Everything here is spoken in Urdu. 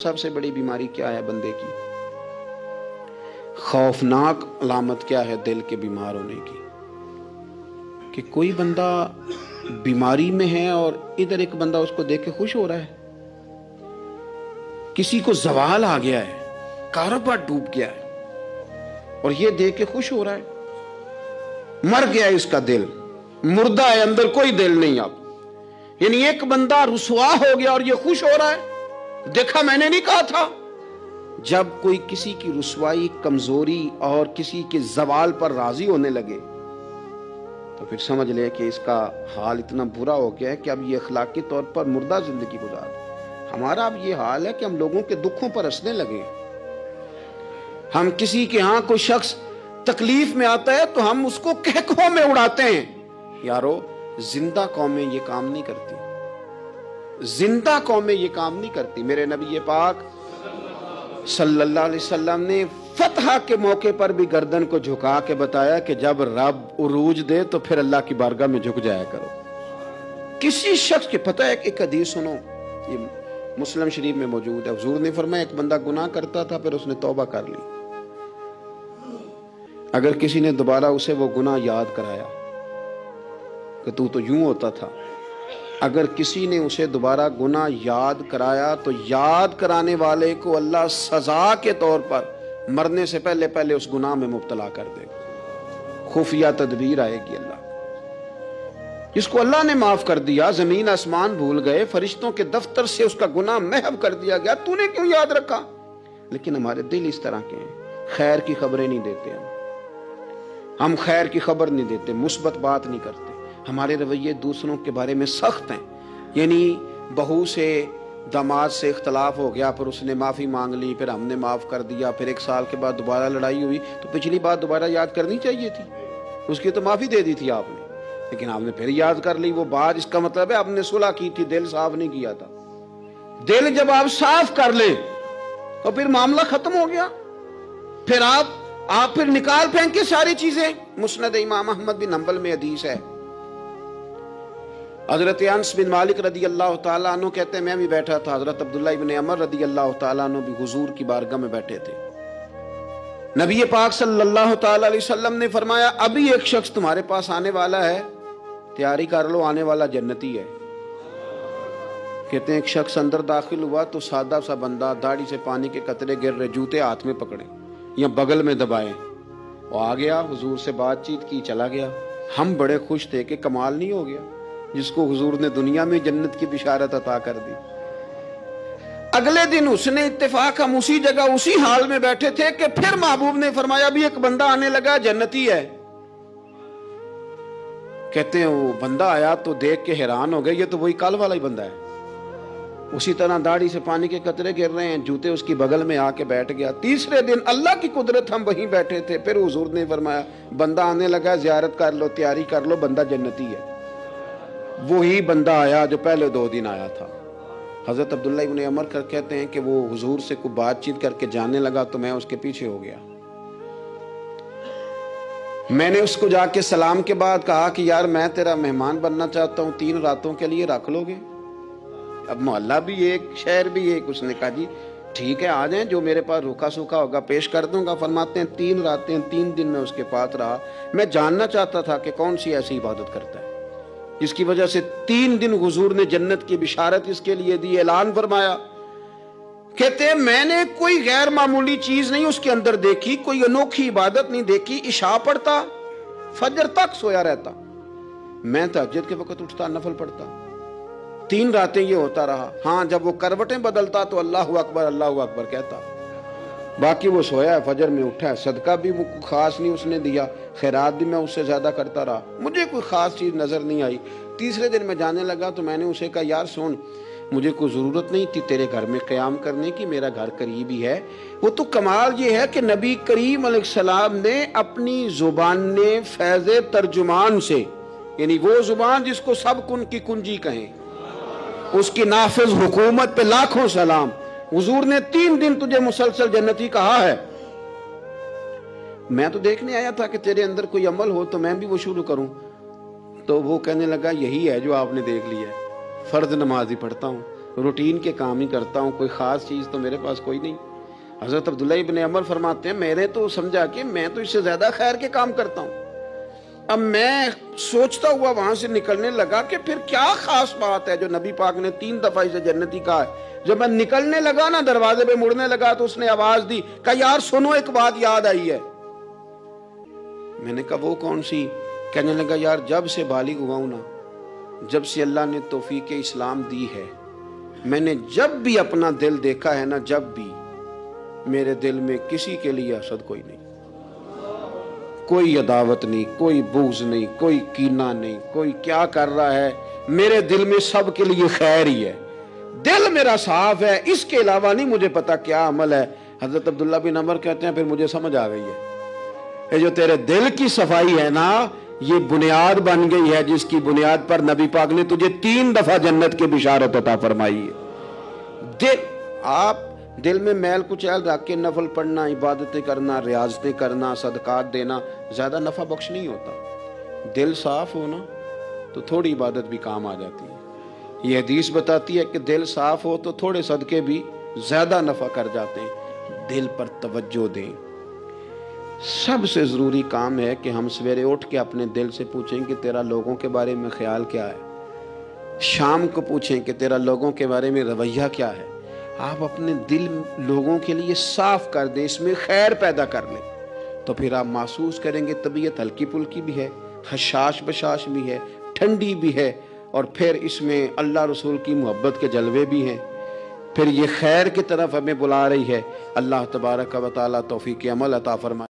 سب سے بڑی بیماری کیا ہے بندے کی؟ خوفناک علامت کیا ہے دل کے بیمار ہونے کی؟ کہ کوئی بندہ بیماری میں ہے اور ادھر ایک بندہ اس کو دیکھ کے خوش ہو رہا ہے، کسی کو زوال آ گیا ہے، کاروبار ڈوب گیا ہے اور یہ دیکھ کے خوش ہو رہا ہے، مر گیا ہے اس کا دل، مردہ ہے، اندر کوئی دل نہیں۔ اب یعنی ایک بندہ رسوا ہو گیا اور یہ خوش ہو رہا ہے، دیکھا میں نے نہیں کہا تھا۔ جب کوئی کسی کی رسوائی، کمزوری اور کسی کے زوال پر راضی ہونے لگے تو پھر سمجھ لے کہ اس کا حال اتنا برا ہو گیا ہے کہ اب یہ اخلاقی طور پر مردہ زندگی گزار۔ ہمارا اب یہ حال ہے کہ ہم لوگوں کے دکھوں پر ہنسنے لگے۔ ہم کسی کے ہاں کوئی شخص تکلیف میں آتا ہے تو ہم اس کو کہکہوں میں اڑاتے ہیں۔ یارو، زندہ قومیں یہ کام نہیں کرتی، زندہ قومیں یہ کام نہیں کرتی۔ میرے نبی پاک صلی اللہ علیہ وسلم نے فتح کے موقع پر بھی گردن کو جھکا کے بتایا کہ جب رب عروج دے تو پھر اللہ کی بارگاہ میں جھک جایا کرو۔ کسی شخص کے پتہ ہے، ایک حدیث سنو، یہ مسلم شریف میں موجود ہے۔ حضور نے فرمایا ایک بندہ گناہ کرتا تھا، پھر اس نے توبہ کر لی، اگر کسی نے دوبارہ اسے وہ گناہ یاد کرایا کہ تو یوں ہوتا تھا، اگر کسی نے اسے دوبارہ گناہ یاد کرایا تو یاد کرانے والے کو اللہ سزا کے طور پر مرنے سے پہلے پہلے اس گناہ میں مبتلا کر دے گا۔ خفیہ تدبیر آئے گی اللہ، جس کو اللہ نے معاف کر دیا، زمین آسمان بھول گئے، فرشتوں کے دفتر سے اس کا گناہ محو کر دیا گیا، تو نے کیوں یاد رکھا؟ لیکن ہمارے دل اس طرح کے ہیں، خیر کی خبریں نہیں دیتے، ہم خیر کی خبر نہیں دیتے، مثبت بات نہیں کرتے، ہمارے رویے دوسروں کے بارے میں سخت ہیں۔ یعنی بہو سے، داماد سے اختلاف ہو گیا، پھر اس نے معافی مانگ لی، پھر ہم نے معاف کر دیا، پھر ایک سال کے بعد دوبارہ لڑائی ہوئی تو پچھلی بات دوبارہ یاد کرنی چاہیے تھی، اس کی تو معافی دے دی تھی آپ نے، لیکن آپ نے پھر یاد کر لی وہ بات۔ اس کا مطلب ہے آپ نے صلح کی تھی، دل صاف نہیں کیا تھا۔ دل جب آپ صاف کر لیں تو پھر معاملہ ختم ہو گیا، پھر آپ پھر نکال پھینکے ساری چیزیں۔ مسند امام احمد بن حنبل میں حدیث ہے، حضرت انس بن مالک رضی اللہ تعالیٰ عنہ کہتے ہیں میں بھی بیٹھا تھا، حضرت عبداللہ ابن عمر رضی اللہ تعالیٰ عنہ بھی حضور کی بارگاہ میں بیٹھے تھے۔ نبی پاک صلی اللہ تعالیٰ علیہ وسلم نے فرمایا ابھی ایک شخص تمہارے پاس آنے والا ہے، تیاری کر لو، آنے والا جنتی ہے۔ کہتے ہیں ایک شخص اندر داخل ہوا تو سادہ سا بندہ، داڑھی سے پانی کے قطرے گر رہے، جوتے ہاتھ میں پکڑے یا بغل میں دبائے، وہ آ گیا، حضور سے بات چیت کی، چلا گیا۔ ہم بڑے خوش تھے کہ کمال نہیں ہو گیا، جس کو حضور نے دنیا میں جنت کی بشارت عطا کر دی۔ اگلے دن اس نے اتفاق، ہم اسی جگہ اسی حال میں بیٹھے تھے کہ پھر محبوب نے فرمایا بھی ایک بندہ آنے لگا، جنتی ہے۔ کہتے ہیں وہ بندہ آیا تو دیکھ کے حیران ہو گئے، یہ تو وہی کل والا ہی بندہ ہے، اسی طرح داڑھی سے پانی کے قطرے گر رہے ہیں، جوتے اس کی بغل میں آ کے بیٹھ گیا۔ تیسرے دن اللہ کی قدرت ہم وہیں بیٹھے تھے، پھر حضور نے فرمایا بندہ آنے لگا، زیارت کر لو، تیاری کر لو، بندہ جنتی ہے۔ وہی بندہ آیا جو پہلے 2 دن آیا تھا۔ حضرت عبداللہ ابن عمر کہتے ہیں کہ وہ حضور سے کوئی بات چیت کر کے جانے لگا تو میں اس کے پیچھے ہو گیا۔ میں نے اس کو جا کے سلام کے بعد کہا کہ یار میں تیرا مہمان بننا چاہتا ہوں، 3 راتوں کے لیے رکھ لو گے؟ اب محلہ بھی ایک، شہر بھی ایک۔ اس نے کہا جی ٹھیک ہے، آ جائیں، جو میرے پاس روکا سوکھا ہوگا پیش کر دوں گا۔ فرماتے ہیں 3 راتیں 3 دن میں اس کے پاس رہا۔ میں جاننا چاہتا تھا کہ کون سی ایسی عبادت کرتا ہے جس کی وجہ سے 3 دن حضور نے جنت کی بشارت اس کے لیے دی، اعلان فرمایا۔ کہتے ہیں میں نے کوئی غیر معمولی چیز نہیں اس کے اندر دیکھی، کوئی انوکھی عبادت نہیں دیکھی۔ عشاء پڑھتا، فجر تک سویا رہتا، میں تہجد کے وقت اٹھتا، نفل پڑھتا۔ 3 راتیں یہ ہوتا رہا۔ ہاں جب وہ کروٹیں بدلتا تو اللہ اکبر کہتا، باقی وہ سویا ہے، فجر میں اٹھا ہے۔ صدقہ بھی خاص نہیں اس نے دیا، خیرات بھی میں اس سے زیادہ کرتا رہا، مجھے کوئی خاص چیز نظر نہیں آئی۔ تیسرے دن میں جانے لگا تو میں نے اسے کہا یار سن، مجھے کوئی ضرورت نہیں تھی تیرے گھر میں قیام کرنے کی، میرا گھر قریب ہی ہے۔ وہ تو کمال یہ ہے کہ نبی کریم علیہ السلام نے اپنی زبان نے فیض ترجمان سے، یعنی وہ زبان جس کو سب کن کی کنجی کہیں، اس کی نافذ حکومت پہ لاکھوں سلام، حضور نے 3 دن تجھے مسلسل جنتی کہا ہے۔ میں تو دیکھنے آیا تھا کہ تیرے اندر کوئی عمل ہو تو میں بھی وہ شروع کروں۔ تو وہ کہنے لگا یہی ہے جو آپ نے دیکھ لیا ہے، فرض نماز ہی پڑھتا ہوں، روٹین کے کام ہی کرتا ہوں، کوئی خاص چیز تو میرے پاس کوئی نہیں۔ حضرت عبداللہ ابن عمر فرماتے ہیں میں نے تو سمجھا کہ میں تو اس سے زیادہ خیر کے کام کرتا ہوں۔ اب میں سوچتا ہوا وہاں سے نکلنے لگا کہ پھر کیا خاص بات ہے جو نبی پاک نے 3 دفعہ اسے جنتی کہا ہے۔ جب میں نکلنے لگا نا، دروازے پہ مڑنے لگا تو اس نے آواز دی، کہا یار سنو ایک بات یاد آئی ہے۔ میں نے کہا وہ کون سی؟ کہنے لگا یار جب سے بالغ ہوا ہوں نا، جب سے اللہ نے توفیق اسلام دی ہے، میں نے جب بھی اپنا دل دیکھا ہے نا، جب بھی میرے دل میں کسی کے لیے حسد کوئی نہیں، کوئی عداوت نہیں، کوئی بغض نہیں، کوئی کینہ نہیں، کوئی کیا کر رہا ہے، میرے دل میں سب کے لیے خیر ہی ہے، دل میرا صاف ہے، اس کے علاوہ نہیں مجھے پتا کیا عمل ہے۔ حضرت عبداللہ بن عمر کہتے ہیں پھر مجھے سمجھ آ گئی ہے، یہ جو تیرے دل کی صفائی ہے نا، یہ بنیاد بن گئی ہے جس کی بنیاد پر نبی پاک نے تجھے 3 دفعہ جنت کی بشارت عطا فرمائی ہے۔ دل میں میل کچیل رکھ کے نفل پڑھنا، عبادتیں کرنا، ریاضتیں کرنا، صدقات دینا زیادہ نفع بخش نہیں ہوتا۔ دل صاف ہونا تو تھوڑی عبادت بھی کام آ جاتی ہے۔ یہ حدیث بتاتی ہے کہ دل صاف ہو تو تھوڑے صدقے بھی زیادہ نفع کر جاتے ہیں۔ دل پر توجہ دیں۔ سب سے ضروری کام ہے کہ ہم سویرے اٹھ کے اپنے دل سے پوچھیں کہ تیرا لوگوں کے بارے میں خیال کیا ہے، شام کو پوچھیں کہ تیرا لوگوں کے بارے میں رویہ کیا ہے۔ آپ اپنے دل لوگوں کے لیے صاف کر دیں، اس میں خیر پیدا کر لیں، تو پھر آپ محسوس کریں گے طبیعت ہلکی پھلکی بھی ہے، حشاش بشاش بھی ہے، ٹھنڈی بھی ہے، اور پھر اس میں اللہ رسول کی محبت کے جلوے بھی ہیں۔ پھر یہ خیر کی طرف ہمیں بلا رہی ہے۔ اللہ تبارک و تعالیٰ توفیق عمل عطا فرمائے۔